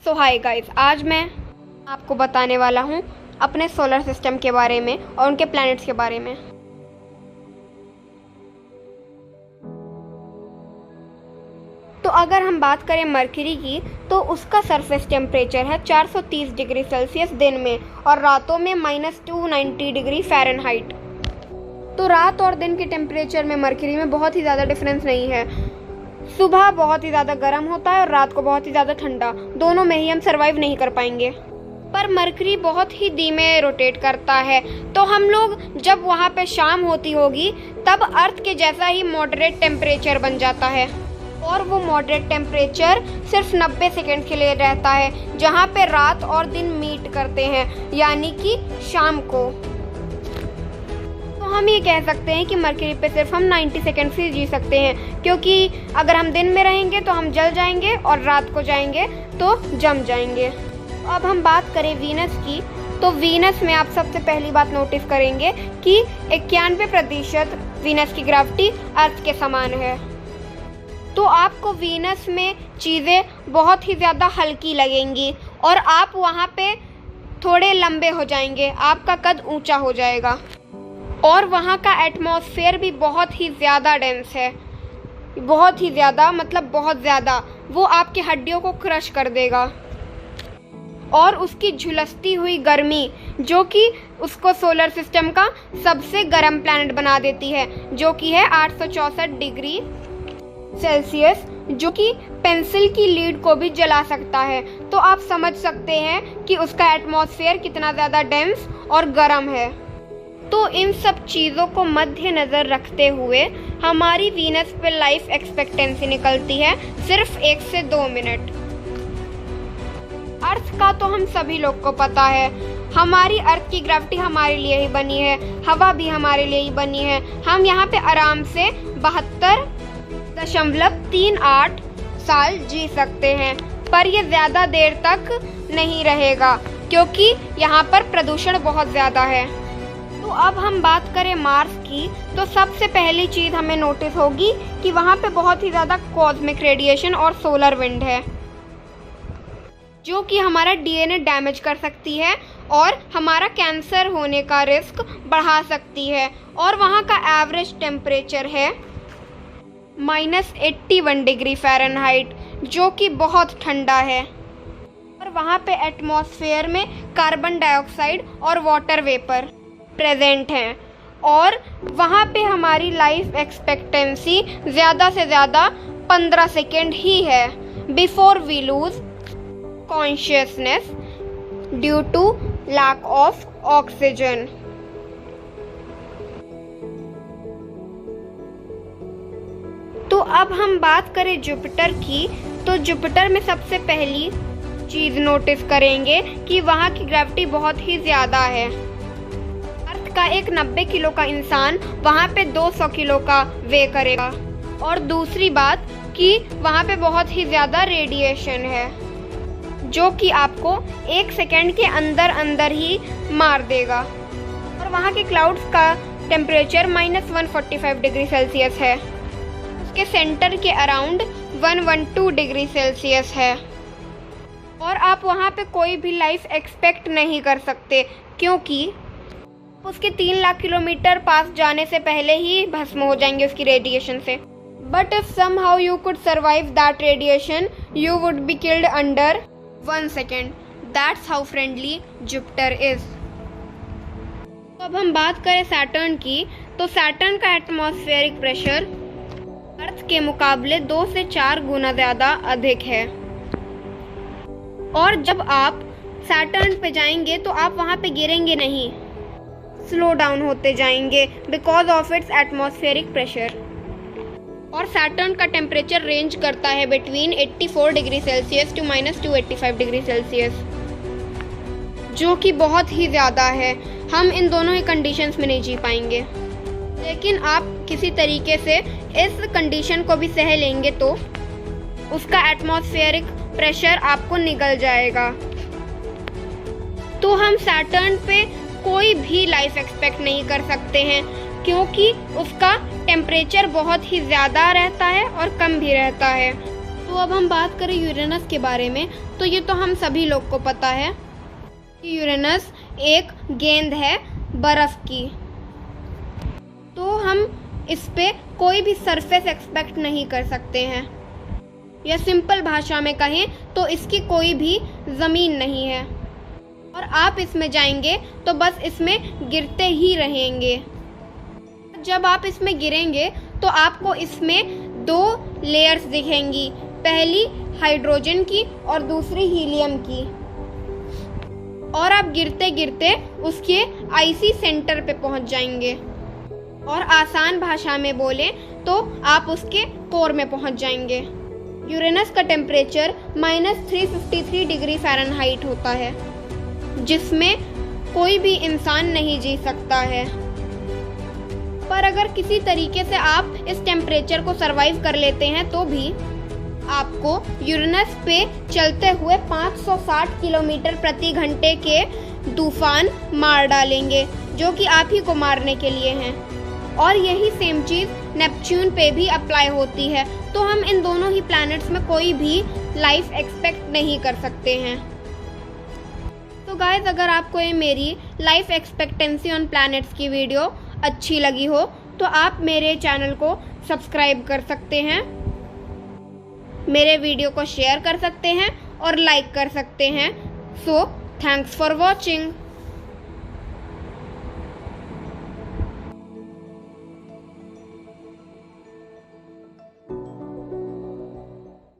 सो hi guys, आज मैं आपको बताने वाला हूँ अपने सोलर सिस्टम के बारे में और उनके प्लैनेट्स के बारे में। तो अगर हम बात करें मरकरी की, तो उसका सरफेस टेम्परेचर है 430 डिग्री सेल्सियस दिन में और रातों में -290 डिग्री फ़ारेनहाइट। तो रात और दिन के टेम्परेचर में मरकरी में बहुत ही ज़्यादा डिफरेंस नहीं है। सुबह बहुत ही ज़्यादा गर्म होता है और रात को बहुत ही ज़्यादा ठंडा। दोनों में ही हम सर्वाइव नहीं कर पाएंगे। पर मरकरी बहुत ही धीमे रोटेट करता है, तो हम लोग जब वहाँ पे शाम होती होगी तब अर्थ के जैसा ही मॉडरेट टेम्परेचर बन जाता है। और वो मॉडरेट टेम्परेचर सिर्फ 90 सेकेंड के लिए रहता है, जहाँ पे रात और दिन मीट करते हैं, यानी कि शाम को। तो हम ये कह सकते हैं कि मरकरी पे सिर्फ हम 90 सेकेंड से जी सकते हैं, क्योंकि अगर हम दिन में रहेंगे तो हम जल जाएंगे और रात को जाएंगे तो जम जाएंगे। अब हम बात करें वीनस की, तो वीनस में आप सबसे पहली बात नोटिस करेंगे कि 91% वीनस की ग्रेविटी अर्थ के समान है। तो आपको वीनस में चीज़ें बहुत ही ज़्यादा हल्की लगेंगी और आप वहाँ पे थोड़े लंबे हो जाएंगे, आपका कद ऊंचा हो जाएगा। और वहाँ का एटमॉस्फेयर भी बहुत ही ज़्यादा डेंस है, बहुत ही ज़्यादा, मतलब बहुत ज़्यादा। वो आपकी हड्डियों को क्रश कर देगा। और उसकी झुलसती हुई गर्मी जो कि उसको सोलर सिस्टम का सबसे गर्म प्लैनेट बना देती है, जो कि है 864 डिग्री सेल्सियस, जो कि पेंसिल की लीड को भी जला सकता है। तो आप समझ सकते हैं कि उसका एटमॉस्फेयर कितना ज़्यादा डेंस और गर्म है। तो इन सब चीज़ों को मद्देनज़र रखते हुए हमारी वीनस पे लाइफ एक्सपेक्टेंसी निकलती है सिर्फ 1 से 2 मिनट। अर्थ का तो हम सभी लोग को पता है, हमारी अर्थ की ग्रेविटी हमारे लिए ही बनी है, हवा भी हमारे लिए ही बनी है। हम यहाँ पे आराम से 72.38 साल जी सकते हैं, पर ये ज़्यादा देर तक नहीं रहेगा क्योंकि यहाँ पर प्रदूषण बहुत ज़्यादा है। तो अब हम बात करें मार्स की, तो सबसे पहली चीज़ हमें नोटिस होगी कि वहाँ पे बहुत ही ज़्यादा कॉस्मिक रेडिएशन और सोलर विंड है, जो कि हमारा डीएनए डैमेज कर सकती है और हमारा कैंसर होने का रिस्क बढ़ा सकती है। और वहाँ का एवरेज टेम्परेचर है -81 डिग्री फ़ारेनहाइट, जो कि बहुत ठंडा है। और वहाँ पे एटमॉस्फेयर में कार्बन डाइऑक्साइड और वाटर वेपर प्रेजेंट हैं। और वहाँ पे हमारी लाइफ एक्सपेक्टेंसी ज़्यादा से ज़्यादा 15 सेकेंड ही है before we lose consciousness due to lack of oxygen. तो अब हम बात करें जुपिटर की, तो जुपिटर में सबसे पहली चीज़ नोटिस करेंगे कि वहाँ की ग्रेविटी बहुत ही ज़्यादा है। अर्थ का एक 90 किलो का इंसान वहाँ पे 200 किलो का वे करेगा। और दूसरी बात कि वहाँ पे बहुत ही ज़्यादा रेडिएशन है, जो कि आपको 1 सेकेंड के अंदर अंदर ही मार देगा। और वहाँ के क्लाउड्स का टेम्परेचर -145 डिग्री सेल्सियस है। उसके सेंटर के अराउंड 112 डिग्री सेल्सियस है। और आप वहाँ पे कोई भी लाइफ एक्सपेक्ट नहीं कर सकते, क्योंकि उसके 3 लाख किलोमीटर पास जाने से पहले ही भस्म हो जाएंगे उसकी रेडिएशन से। But if somehow you could survive that radiation, you would be killed under 1 second. That's how friendly Jupiter is. तो अब हम बात करें सैटर्न की, तो सैटर्न का एटमॉस्फेरिक प्रेशर अर्थ के मुकाबले 2 से 4 गुना ज़्यादा अधिक है। और जब आप सैटर्न पे जाएंगे तो आप वहाँ पे गिरेंगे नहीं, स्लो डाउन होते जाएंगे because of its atmospheric pressure. और सैटर्न का टेम्परेचर रेंज करता है between 84 degree Celsius to -285 degree Celsius, जो कि बहुत ही ज़्यादा है। हम इन दोनों ही कंडीशंस में नहीं जी पाएंगे, लेकिन आप किसी तरीके से इस कंडीशन को भी सह लेंगे तो उसका एटमॉस्फेरिक प्रेशर आपको निकल जाएगा। तो हम सैटर्न पे कोई भी लाइफ एक्सपेक्ट नहीं कर सकते हैं, क्योंकि उसका टेम्परेचर बहुत ही ज़्यादा रहता है और कम भी रहता है। तो तो अब हम बात करें यूरेनस के बारे में, तो ये तो हम सभी लोग को पता है कि यूरेनस एक गेंद है बर्फ की। तो हम इस पे कोई भी सरफेस एक्सपेक्ट नहीं कर सकते हैं, या सिंपल भाषा में कहें तो इसकी कोई भी ज़मीन नहीं है, और आप इसमें जाएंगे तो बस इसमें गिरते ही रहेंगे। जब आप इसमें गिरेंगे तो आपको इसमें 2 लेयर्स दिखेंगी, पहली हाइड्रोजन की और दूसरी हीलियम की, और आप गिरते गिरते उसके आईसी सेंटर पे पहुंच जाएंगे, और आसान भाषा में बोलें तो आप उसके कोर में पहुंच जाएंगे। यूरेनस का टेम्परेचर -353 डिग्री फ़ारेनहाइट होता है, जिसमें कोई भी इंसान नहीं जी सकता है। पर अगर किसी तरीके से आप इस टेम्परेचर को सरवाइव कर लेते हैं तो भी आपको यूरेनस पे चलते हुए 560 किलोमीटर प्रति घंटे के तूफान मार डालेंगे, जो कि आप ही को मारने के लिए हैं। और यही सेम चीज़ नेपच्यून पे भी अप्लाई होती है। तो हम इन दोनों ही प्लैनेट्स में कोई भी लाइफ एक्सपेक्ट नहीं कर सकते हैं। तो गाइस, अगर आपको ये मेरी लाइफ एक्सपेक्टेंसी ऑन प्लैनेट्स की वीडियो अच्छी लगी हो तो आप मेरे चैनल को सब्सक्राइब कर सकते हैं, मेरे वीडियो को शेयर कर सकते हैं और लाइक कर सकते हैं। So thanks for watching.